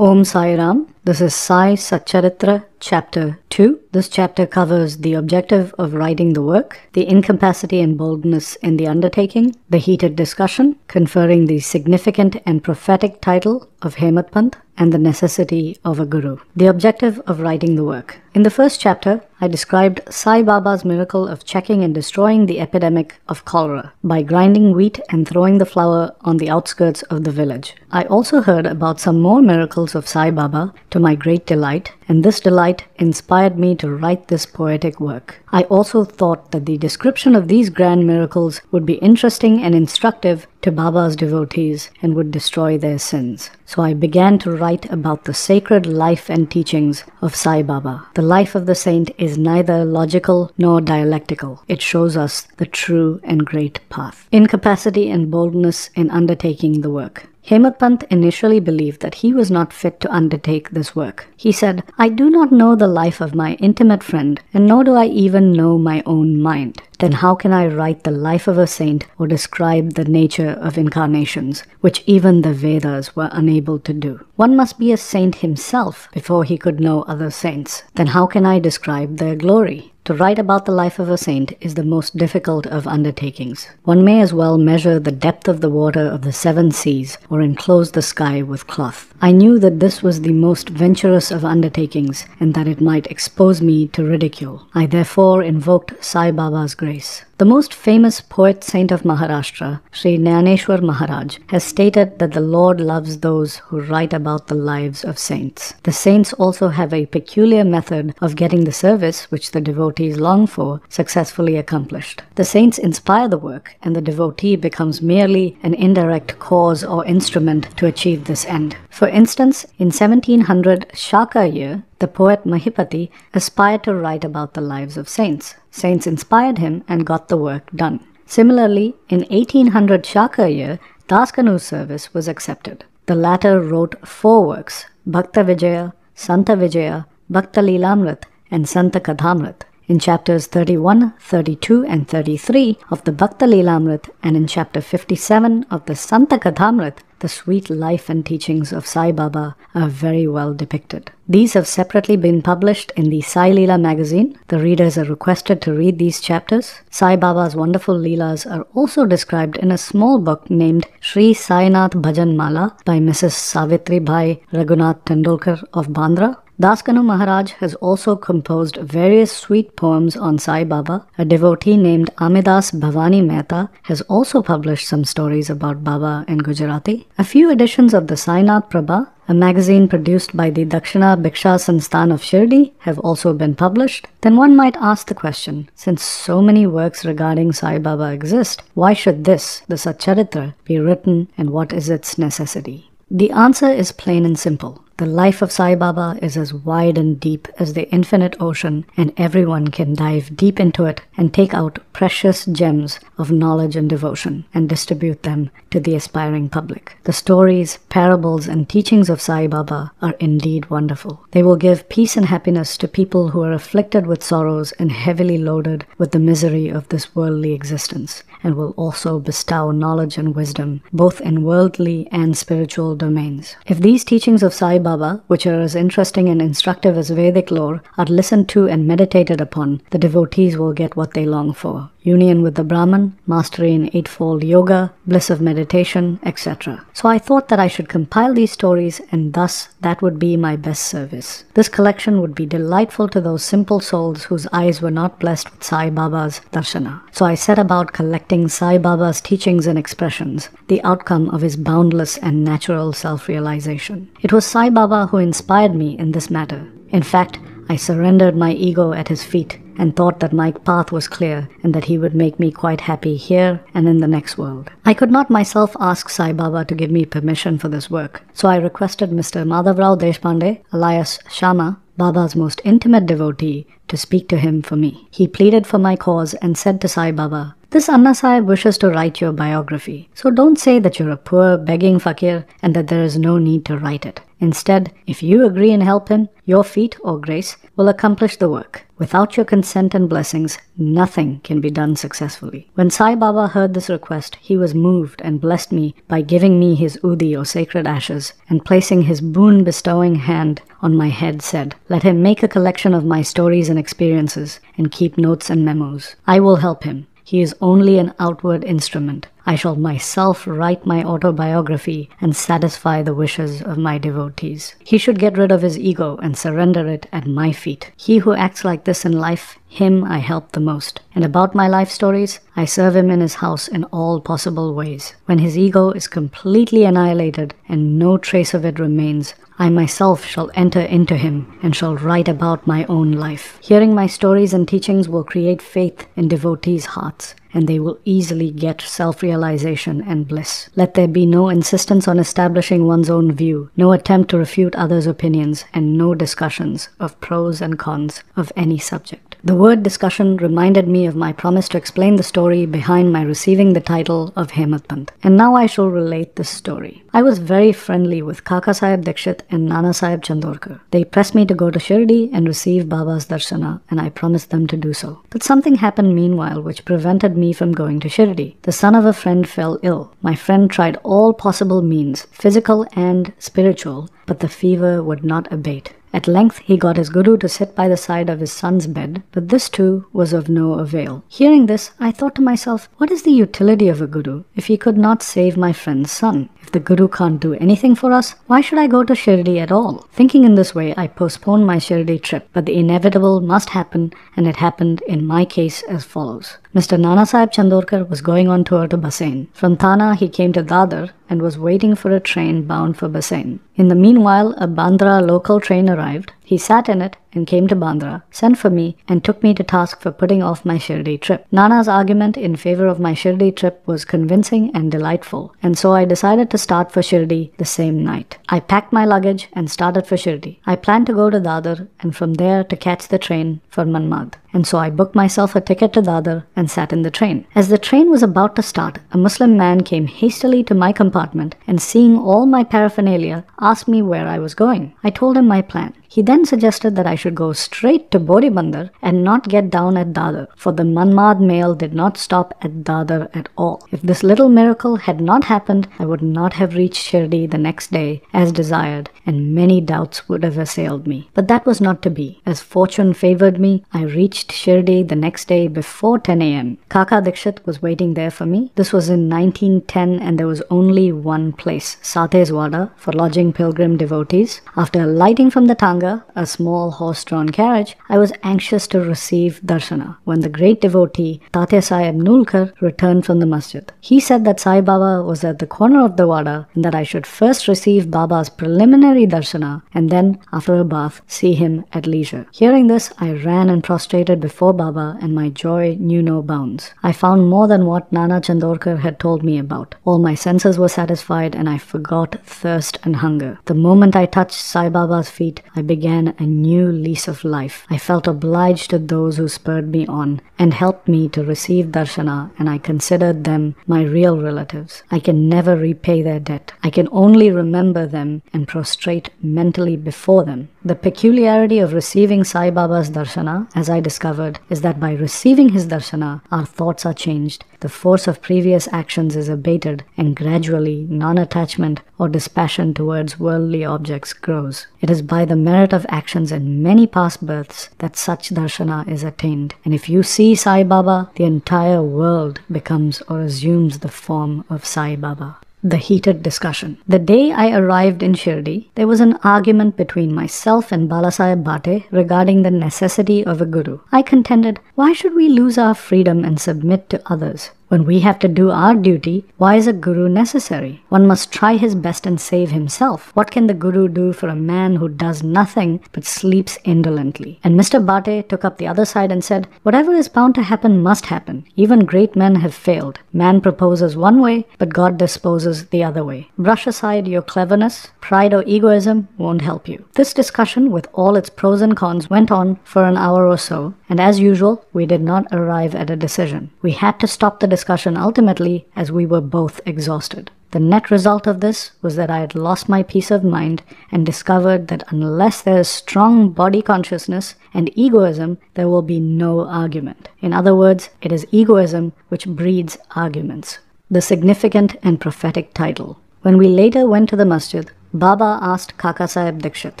Om Sai Ram. This is Saisatcharitra Chapter 2. This chapter covers the objective of writing the work, the incapacity and boldness in the undertaking, the heated discussion, conferring the significant and prophetic title of Hemat Panth, and the necessity of a guru. The objective of writing the work. In the first chapter, I described Sai Baba's miracle of checking and destroying the epidemic of cholera by grinding wheat and throwing the flour on the outskirts of the village. I also heard about some more miracles of Sai Baba to my great delight, and this delight inspired me to write this poetic work. I also thought that the description of these grand miracles would be interesting and instructive to Baba's devotees and would destroy their sins. So I began to write about the sacred life and teachings of Sai Baba. The life of the saint is neither logical nor dialectical. It shows us the true and great path. Incapacity and boldness in undertaking the work. Hemat Panth initially believed that he was not fit to undertake this work. He said, "I do not know the life of my intimate friend, and nor do I even know my own mind. Then how can I write the life of a saint or describe the nature of incarnations, which even the Vedas were unable to do? One must be a saint himself before he could know other saints. Then how can I describe their glory? To write about the life of a saint is the most difficult of undertakings. One may as well measure the depth of the water of the 7 seas or enclose the sky with cloth. I knew that this was the most venturous of undertakings and that it might expose me to ridicule. I therefore invoked Sai Baba's grace. The most famous poet saint of Maharashtra, Sri Jnaneshwar Maharaj, has stated that the Lord loves those who write about the lives of saints. The saints also have a peculiar method of getting the service which the devotees long for successfully accomplished. The saints inspire the work, and the devotee becomes merely an indirect cause or instrument to achieve this end. For instance, in 1700 Shaka year, the poet Mahipati aspired to write about the lives of saints. Saints inspired him and got the work done. Similarly, in 1800 Shaka year, Daskanu's service was accepted. The latter wrote 4 works, Bhakta Vijaya, Santa Vijaya, Bhakta Lilamrit, and Santa Kadhamrit. In chapters 31, 32, and 33 of the Bhakta Lilamrit and in chapter 57 of the Santa Kadhamrit, the sweet life and teachings of Sai Baba are very well depicted. These have separately been published in the Sai Leela magazine. The readers are requested to read these chapters. Sai Baba's wonderful Leelas are also described in a small book named Sri Sainath Bhajan Mala by Mrs. Savitri Bhai Raghunath Tendulkar of Bandra. Daskanu Maharaj has also composed various sweet poems on Sai Baba. A devotee named Amidas Bhavani Mehta has also published some stories about Baba in Gujarati. A few editions of the Sainath Prabha, a magazine produced by the Dakshina Bhiksha Sansthan of Shirdi, have also been published. Then one might ask the question, since so many works regarding Sai Baba exist, why should this, the Satcharitra, be written and what is its necessity? The answer is plain and simple. The life of Sai Baba is as wide and deep as the infinite ocean, and everyone can dive deep into it and take out precious gems of knowledge and devotion and distribute them to the aspiring public. The stories, parables, and teachings of Sai Baba are indeed wonderful. They will give peace and happiness to people who are afflicted with sorrows and heavily loaded with the misery of this worldly existence, and will also bestow knowledge and wisdom, both in worldly and spiritual domains. If these teachings of Sai Baba, which are as interesting and instructive as Vedic lore, are listened to and meditated upon, the devotees will get what they long for: union with the Brahman, mastery in 8-fold yoga, bliss of meditation, etc. So I thought that I should compile these stories, and thus that would be my best service. This collection would be delightful to those simple souls whose eyes were not blessed with Sai Baba's darshana. So I set about collecting Sai Baba's teachings and expressions, the outcome of his boundless and natural self-realization. It was Sai Baba who inspired me in this matter. In fact, I surrendered my ego at his feet and thought that my path was clear and that he would make me quite happy here and in the next world. I could not myself ask Sai Baba to give me permission for this work, so I requested Mr. Madhavrao Deshpande, alias Shama, Baba's most intimate devotee, to speak to him for me. He pleaded for my cause and said to Sai Baba, "This Anna Sahib wishes to write your biography, so don't say that you're a poor, begging fakir and that there is no need to write it. Instead, if you agree and help him, your feat or grace will accomplish the work. Without your consent and blessings, nothing can be done successfully. When Sai Baba heard this request, he was moved and blessed me by giving me his udi or sacred ashes, and placing his boon-bestowing hand on my head said, "Let him make a collection of my stories and experiences and keep notes and memos. I will help him. He is only an outward instrument. I shall myself write my autobiography and satisfy the wishes of my devotees. He should get rid of his ego and surrender it at my feet. He who acts like this in life, him I help the most. And about my life stories, I serve him in his house in all possible ways. When his ego is completely annihilated and no trace of it remains, I myself shall enter into him and shall write about my own life. Hearing my stories and teachings will create faith in devotees' hearts, and they will easily get self-realization and bliss. Let there be no insistence on establishing one's own view, no attempt to refute others' opinions, and no discussions of pros and cons of any subject." The word discussion reminded me of my promise to explain the story behind my receiving the title of Hematpant. And now I shall relate this story. I was very friendly with Kaka Sahib Dikshit and Nana Sahib Chandorkar. They pressed me to go to Shirdi and receive Baba's darshana, and I promised them to do so. But something happened meanwhile which prevented me from going to Shirdi. The son of a friend fell ill. My friend tried all possible means, physical and spiritual, but the fever would not abate. At length he got his guru to sit by the side of his son's bed, but this too was of no avail. Hearing this, I thought to myself, what is the utility of a guru if he could not save my friend's son? If the guru can't do anything for us, why should I go to Shirdi at all? Thinking in this way, I postponed my Shirdi trip, but the inevitable must happen, and it happened in my case as follows. Mr. Nana Sahib Chandorkar was going on tour to Bassein. From Thana he came to Dadar and was waiting for a train bound for Bassein. In the meanwhile, a Bandra local train arrived. He sat in it and came to Bandra, sent for me, and took me to task for putting off my Shirdi trip. Nana's argument in favor of my Shirdi trip was convincing and delightful, and so I decided to start for Shirdi the same night. I packed my luggage and started for Shirdi. I planned to go to Dadar and from there to catch the train for Manmad. And so I booked myself a ticket to Dadar and sat in the train. As the train was about to start, a Muslim man came hastily to my compartment and, seeing all my paraphernalia, asked me where I was going. I told him my plan. He then suggested that I should go straight to Bodhibandar and not get down at Dadar, for the Manmad mail did not stop at Dadar at all. If this little miracle had not happened, I would not have reached Shirdi the next day as desired, and many doubts would have assailed me. But that was not to be. As fortune favored me, I reached Shirdi the next day before 10 a.m. Kaka Dikshit was waiting there for me. This was in 1910 and there was only one place, Sateswada, for lodging pilgrim devotees. After alighting from the Tanga, a small horse-drawn carriage, I was anxious to receive darshana when the great devotee Tate Sahib Nulkar returned from the masjid. He said that Sai Baba was at the corner of the wada and that I should first receive Baba's preliminary darshana and then, after a bath, see him at leisure. Hearing this, I ran and prostrated before Baba, and my joy knew no bounds. I found more than what Nana Chandorkar had told me about. All my senses were satisfied and I forgot thirst and hunger. The moment I touched Sai Baba's feet, I began a new lease of life. I felt obliged to those who spurred me on and helped me to receive darshana, and I considered them my real relatives. I can never repay their debt. I can only remember them and prostrate mentally before them. The peculiarity of receiving Sai Baba's darshana, as I discovered, is that by receiving his darshana, our thoughts are changed, the force of previous actions is abated, and gradually non-attachment or dispassion towards worldly objects grows. It is by the merit of actions in many past births that such darshana is attained. And if you see Sai Baba, the entire world becomes or assumes the form of Sai Baba. The heated discussion. The day I arrived in Shirdi, there was an argument between myself and Balasaheb Bhate regarding the necessity of a guru. I contended, why should we lose our freedom and submit to others? When we have to do our duty, why is a guru necessary? One must try his best and save himself. What can the guru do for a man who does nothing but sleeps indolently? And Mr. Bhate took up the other side and said, whatever is bound to happen must happen. Even great men have failed. Man proposes one way, but God disposes the other way. Brush aside your cleverness. Pride or egoism won't help you. This discussion, with all its pros and cons, went on for an hour or so, and as usual, we did not arrive at a decision. We had to stop the discussion ultimately as we were both exhausted. The net result of this was that I had lost my peace of mind and discovered that unless there is strong body consciousness and egoism, there will be no argument. In other words, it is egoism which breeds arguments. The significant and prophetic title. When we later went to the masjid, Baba asked Kaka Sahib Dikshit,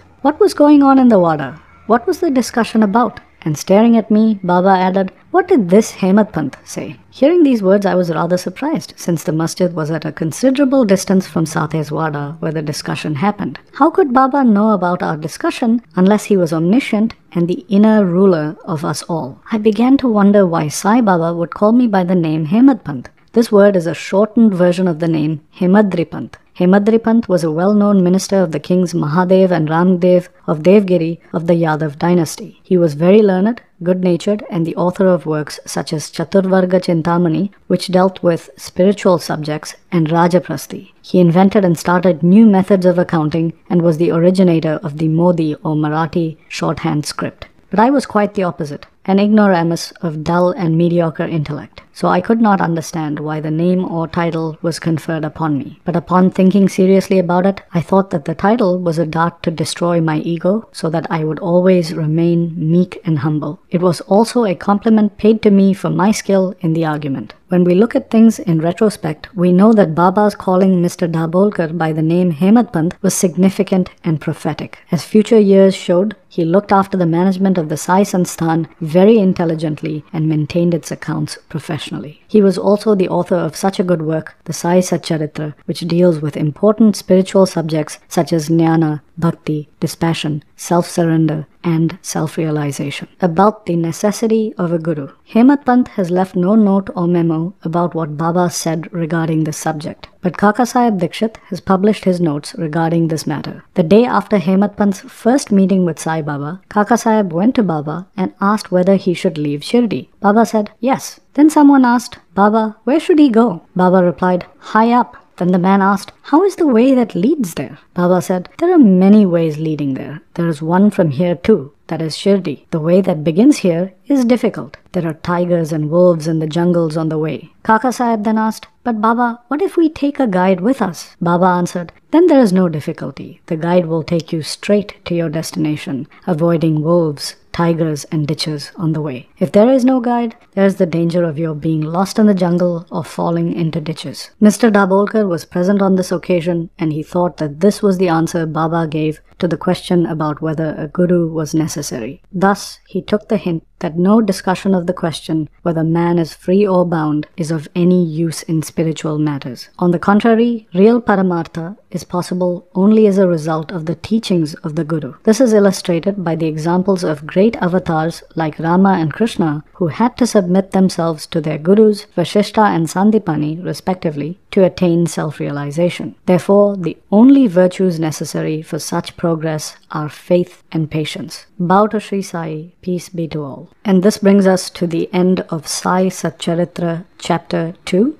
what was going on in the wada? What was the discussion about? And staring at me, Baba added, what did this Hemad Pant say? Hearing these words, I was rather surprised, since the masjid was at a considerable distance from Sate's wada where the discussion happened. How could Baba know about our discussion unless he was omniscient and the inner ruler of us all? I began to wonder why Saibaba would call me by the name Hemad Pant. This word is a shortened version of the name Hemadri Pant. Hemadri Pant was a well-known minister of the kings Mahadev and Ramdev of Devgiri of the Yadav dynasty. He was very learned, good-natured, and the author of works such as Chaturvarga Chintamani, which dealt with spiritual subjects, and Rajaprasti. He invented and started new methods of accounting and was the originator of the Modi or Marathi shorthand script. But I was quite the opposite, an ignoramus of dull and mediocre intellect. So I could not understand why the name or title was conferred upon me. But upon thinking seriously about it, I thought that the title was a dart to destroy my ego so that I would always remain meek and humble. It was also a compliment paid to me for my skill in the argument. When we look at things in retrospect, we know that Baba's calling Mr. Dabolkar by the name Hemad Pant was significant and prophetic. As future years showed, he looked after the management of the Sai Sansthan very intelligently and maintained its accounts professionally. He was also the author of such a good work, the Saisatcharitra, which deals with important spiritual subjects such as jnana, bhakti, dispassion, self-surrender, and self-realization. About the necessity of a guru. Hemad Pant has left no note or memo about what Baba said regarding this subject, but Kaka Sahib Dikshit has published his notes regarding this matter. The day after Hemad Pant's first meeting with Sai Baba, Kaka Sahib went to Baba and asked whether he should leave Shirdi. Baba said, yes. Then someone asked, Baba, where should he go? Baba replied, high up. Then the man asked, how is the way that leads there? Baba said, there are many ways leading there. There is one from here too, that is Shirdi. The way that begins here is difficult. There are tigers and wolves in the jungles on the way. Kaka Sahib then asked, but Baba, what if we take a guide with us? Baba answered, then there is no difficulty. The guide will take you straight to your destination, avoiding wolves, tigers and ditches on the way. If there is no guide, there is the danger of your being lost in the jungle or falling into ditches. Mr. Dabolkar was present on this occasion, and he thought that this was the answer Baba gave to the question about whether a guru was necessary. Thus, he took the hint that no discussion of the question whether man is free or bound is of any use in spiritual matters. On the contrary, real paramartha is possible only as a result of the teachings of the guru. This is illustrated by the examples of great avatars like Rama and Krishna, who had to submit themselves to their gurus, Vashishta and Sandipani, respectively, to attain self-realization. Therefore, the only virtues necessary for such progress are faith and patience. Bow to Sri Sai, peace be to all. And this brings us to the end of Saisatcharitra chapter 2.